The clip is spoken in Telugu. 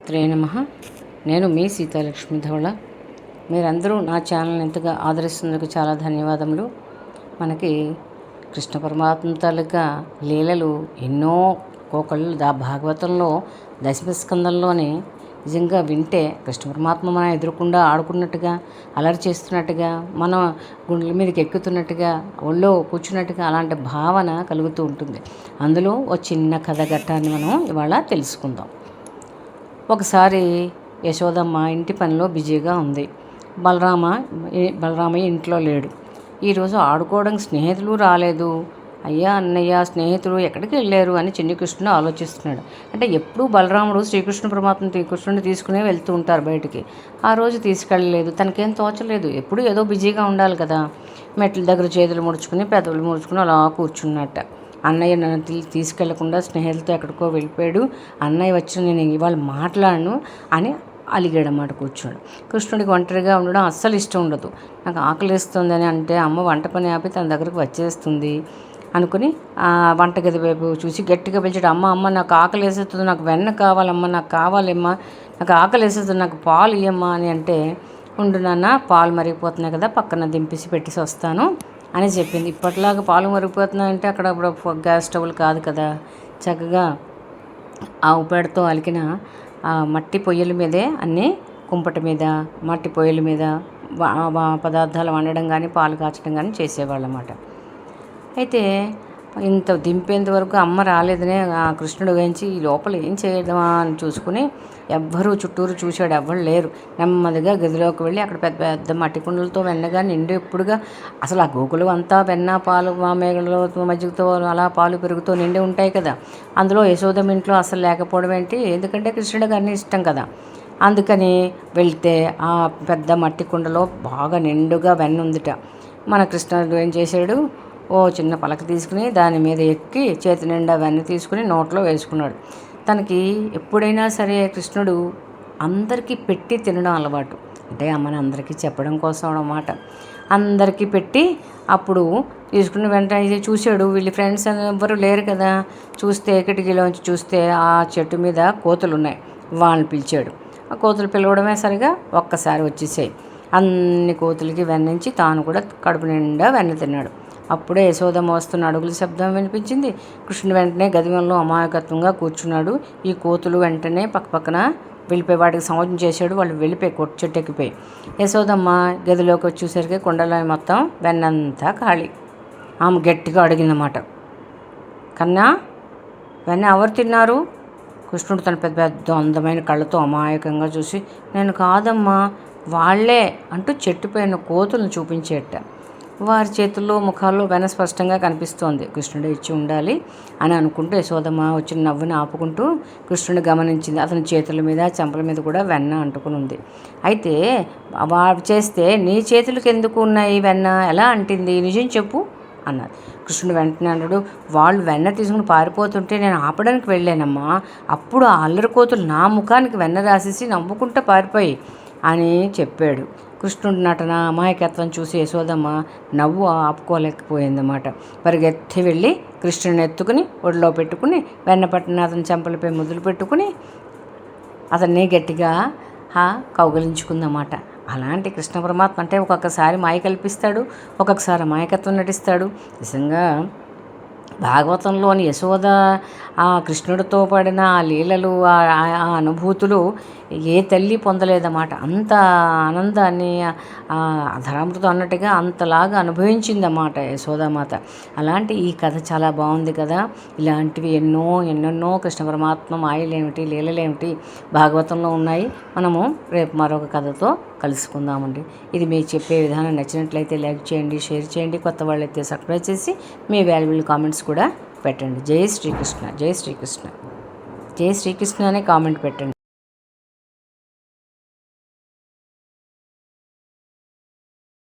శ్రీ నమః. నేను మీ సీతాలక్ష్మి ధవళ. మీరందరూ నా ఛానల్ని ఎంతగా ఆదరిస్తున్నందుకు చాలా ధన్యవాదములు. మనకి కృష్ణ పరమాత్మ తాలూకా లీలలు ఎన్నో కోకళ్ళు భాగవతంలో దశమస్కందంలోని నిజంగా వింటే కృష్ణ పరమాత్మ మనం ఎదురకుండా ఆడుకున్నట్టుగా, అలరి చేస్తున్నట్టుగా, మన గుండెల మీదకి ఎక్కుతున్నట్టుగా, ఒళ్ళో కూర్చున్నట్టుగా అలాంటి భావన కలుగుతూ ఉంటుంది. అందులో ఒక చిన్న కథ ఘట్టాన్ని మనం ఇవాళ తెలుసుకుందాం. ఒకసారి యశోదమ్మ ఇంటి పనిలో బిజీగా ఉంది. బలరామయ్య ఇంట్లో లేడు. ఈరోజు ఆడుకోవడానికి స్నేహితులు రాలేదు. అయ్యా అన్నయ్య స్నేహితులు ఎక్కడికి వెళ్ళారు అని చిన్ని కృష్ణుడు ఆలోచిస్తున్నాడు. అంటే ఎప్పుడూ బలరాముడు కృష్ణుడిని తీసుకునే వెళ్తూ ఉంటారు బయటికి. ఆ రోజు తీసుకెళ్ళలేదు. తనకేం తోచలేదు. ఎప్పుడు ఏదో బిజీగా ఉండాలి కదా. మెట్ల దగ్గర చేతులు ముడుచుకుని పెదవులు ముడుచుకుని అలా కూర్చున్నట్ట. అన్నయ్య నన్ను తీసుకెళ్లకుండా స్నేహితులతో ఎక్కడికో వెళ్ళిపోయాడు. అన్నయ్య వచ్చి నేను ఇవాళ మాట్లాడను అని అలిగాడన్నమాట కూర్చోడు. కృష్ణుడికి ఒంటరిగా ఉండడం అస్సలు ఇష్టం ఉండదు. నాకు ఆకలిస్తుందని అంటే అమ్మ వంట పని ఆపి తన దగ్గరకు వచ్చేస్తుంది అనుకుని వంటగది వైపు చూసి గట్టిగా పిలిచాడు. అమ్మ నాకు ఆకలి వేసేస్తుంది, నాకు వెన్న కావాలమ్మా, నాకు కావాలమ్మా, నాకు ఆకలి వేసేస్తుంది, నాకు పాలు ఇయ్యమ్మా అని అంటే, ఉండు నాన్న పాలు మరిగిపోతున్నాయి కదా పక్కన దింపేసి పెట్టేసి వస్తాను అని చెప్పింది. ఇప్పటిలాగా పాలు మరిగిపోతున్నాయంటే అక్కడ ఇప్పుడు గ్యాస్ స్టవ్లు కాదు కదా. చక్కగా ఆవు పేడతో అలికిన మట్టి పొయ్యిల మీదే అన్నీ కుంపటి మీద మట్టి పొయ్యిల మీద పదార్థాలు వండడం కానీ పాలు కాచడం కానీ చేసేవాళ్ళు అన్నమాట. అయితే ఇంత దింపేంత వరకు అమ్మ రాలేదనే కృష్ణుడు గురించి ఈ లోపల ఏం చేయడమా అని చూసుకుని ఎవ్వరూ చుట్టూరు చూశాడు. ఎవ్వరు లేరు. నెమ్మదిగా గదిలోకి వెళ్ళి అక్కడ పెద్ద పెద్ద మట్టి కుండలతో వెన్నగా నిండి ఎప్పుడుగా అసలు ఆ గోకులు అంతా వెన్న పాలు మేఘలతో మజ్జిగతో అలా పాలు పెరుగుతూ నిండి ఉంటాయి కదా. అందులో యశోదమ్మ ఇంట్లో అసలు లేకపోవడం ఏంటి? ఎందుకంటే కృష్ణుడికి అన్నీ ఇష్టం కదా. అందుకని వెళ్తే ఆ పెద్ద మట్టి కుండలో బాగా నిండుగా వెన్న ఉందిట. మన కృష్ణుడు ఏం చేశాడు? ఓ చిన్న పలక తీసుకుని దాని మీద ఎక్కి చేతి నిండా వెన్న తీసుకుని నోట్లో వేసుకున్నాడు. తనకి ఎప్పుడైనా సరే కృష్ణుడు అందరికీ పెట్టి తినడం అలవాటు. అంటే అమ్మని అందరికీ చెప్పడం కోసం అన్నమాట. అందరికీ పెట్టి అప్పుడు తీసుకుని వెంటనే చూశాడు. వీళ్ళ ఫ్రెండ్స్ ఎవ్వరూ లేరు కదా. చూస్తే కిటికీలోంచి చూస్తే ఆ చెట్టు మీద కోతులు ఉన్నాయి. వాళ్ళని పిలిచాడు. ఆ కోతులు పిలవడమే సరిగా ఒక్కసారి వచ్చేసాయి. అన్ని కోతులకి వెన్నించి తాను కూడా కడుపు నిండా వెన్న తిన్నాడు. అప్పుడే యశోదమ్మ వస్తున్న అడుగుల శబ్దం వినిపించింది. కృష్ణుడు వెంటనే గదిలో అమాయకత్వంగా కూర్చున్నాడు. ఈ కోతులు వెంటనే పక్కన వెళ్ళిపోయి వాటికి సంవత్సరం చేశాడు. వాళ్ళు వెళ్ళిపోయి చెట్టు ఎక్కిపోయి యశోదమ్మ గదిలోకి వచ్చేసరికి కుండలో మొత్తం వెన్నంతా ఖాళీ. ఆమె గట్టిగా అడిగిందన్నమాట, కన్నా వెన్న ఎవరు తిన్నారు? కృష్ణుడు తన పెద్ద పెద్ద అందమైన కళ్ళతో అమాయకంగా చూసి, నేను కాదమ్మా వాళ్లే అంటూ చెట్టుపైన కోతులను చూపించేట. వారి చేతుల్లో ముఖాల్లో వెన స్పష్టంగా కనిపిస్తోంది. కృష్ణుడు ఇచ్చి ఉండాలి అని అనుకుంటూ యశోదమ్మ వచ్చిన నవ్వుని ఆపుకుంటూ కృష్ణుడు గమనించింది. అతని చేతుల మీద చెంపల మీద కూడా వెన్న అంటుకుని ఉంది. అయితే వాడు చేస్తే నీ చేతులకు ఎందుకు ఉన్నాయి వెన్న? ఎలా అంటింది? నిజం చెప్పు అన్నారు. కృష్ణుడు వెంటనే అన్నాడు, వాళ్ళు వెన్న తీసుకుని పారిపోతుంటే నేను ఆపడానికి వెళ్ళానమ్మా. అప్పుడు ఆ అల్లరి కోతులు నా ముఖానికి వెన్న రాసేసి నవ్వుకుంటూ పారిపోయి అని చెప్పాడు. కృష్ణుడి నటన అమాయకత్వం చూసి యశోదమ్మ నవ్వు ఆపుకోలేకపోయిందన్నమాట. పరిగెత్తి వెళ్ళి కృష్ణుడిని ఎత్తుకుని ఒడిలో పెట్టుకుని వెన్న పట్టిన అతని చెంపలపై ముద్దులు పెట్టుకుని అతన్ని గట్టిగా కౌగిలించుకుందన్నమాట. అలాంటి కృష్ణ పరమాత్మ అంటే ఒక్కొక్కసారి మాయ కల్పిస్తాడు, ఒక్కొక్కసారి అమాయకత్వం నటిస్తాడు. నిజంగా భాగవతంలోని యశోద ఆ కృష్ణుడితో పడిన ఆ లీలలు, ఆ అనుభూతులు ఏ తల్లి పొందలేదన్నమాట. అంత ఆనందాన్ని ధరామృతం అన్నట్టుగా అంతలాగా అనుభవించిందన్నమాట యశోదామాత. అలాంటి ఈ కథ చాలా బాగుంది కదా. ఇలాంటివి ఎన్నెన్నో కృష్ణ పరమాత్మ మాయలేమిటి, లీలలేమిటి భాగవతంలో ఉన్నాయి. మనము రేపు మరొక కథతో కలుసుకుందామండి. ఇది మీకు చెప్పే విధానం నచ్చినట్లయితే లైక్ చేయండి, షేర్ చేయండి. కొత్త వాళ్ళైతే సబ్స్క్రైబ్ చేసి మీ వాల్యుబుల్ కామెంట్స్ కూడా పెట్టండి. జై శ్రీకృష్ణ, జై శ్రీకృష్ణ, జై శ్రీకృష్ణ అనే కామెంట్ పెట్టండి.